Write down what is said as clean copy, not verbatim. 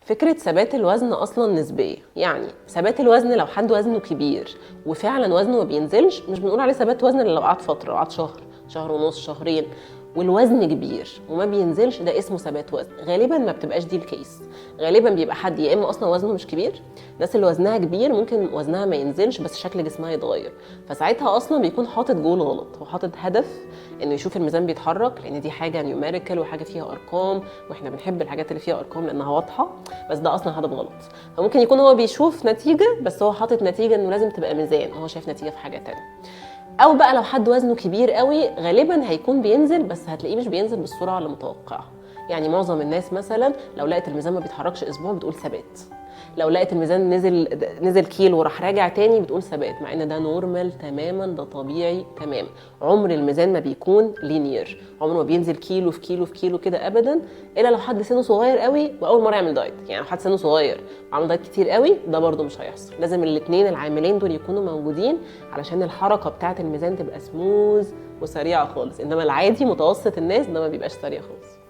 فكرة ثبات الوزن أصلا نسبية، يعني ثبات الوزن لو حد وزنه كبير وفعلا وزنه ما بينزلش، مش بنقول عليه ثبات وزن إلا لو قعد فترة، لو قعد شهر، شهر ونص، شهرين والوزن كبير وما بينزلش، ده اسمه ثبات وزن. غالبا ما بتبقاش دي الكيس، غالبا بيبقى حد يا اما اصلا وزنه مش كبير، الناس اللي وزنها كبير ممكن وزنها ما ينزلش بس شكل جسمها يتغير، فساعتها اصلا بيكون حاطط جول غلط، هو حاطط هدف انه يشوف الميزان بيتحرك، لان دي حاجه نيوميريكال وحاجه فيها ارقام، واحنا بنحب الحاجات اللي فيها ارقام لانها واضحه، بس ده اصلا هدف غلط. فممكن يكون هو بيشوف نتيجه بس هو حاطط نتيجه انه لازم تبقى ميزان، هو شايف نتيجه في حاجه تانية. او بقى لو حد وزنه كبير قوي غالبا هيكون بينزل، بس هتلاقيه مش بينزل بالسرعه اللي متوقعه. يعني معظم الناس مثلا لو لقت الميزان ما بيتحركش اسبوع بتقول ثبات، لو لقت الميزان نزل كيلو وراح راجع تاني بتقول ثبات، مع ان ده نورمال تماما، ده طبيعي تماما. عمر الميزان ما بيكون لينير، عمره ما بينزل كيلو في كيلو في كيلو كده ابدا، الا لو حد سنه صغير قوي واول مره يعمل دايت. يعني لو حد سنه صغير وعمل دايت كتير قوي ده برده مش هيحصل، لازم الاثنين العاملين دول يكونوا موجودين علشان الحركه بتاعه الميزان تبقى سموز وسريعه خالص. انما العادي متوسط الناس ده ما بيبقاش سريع خالص.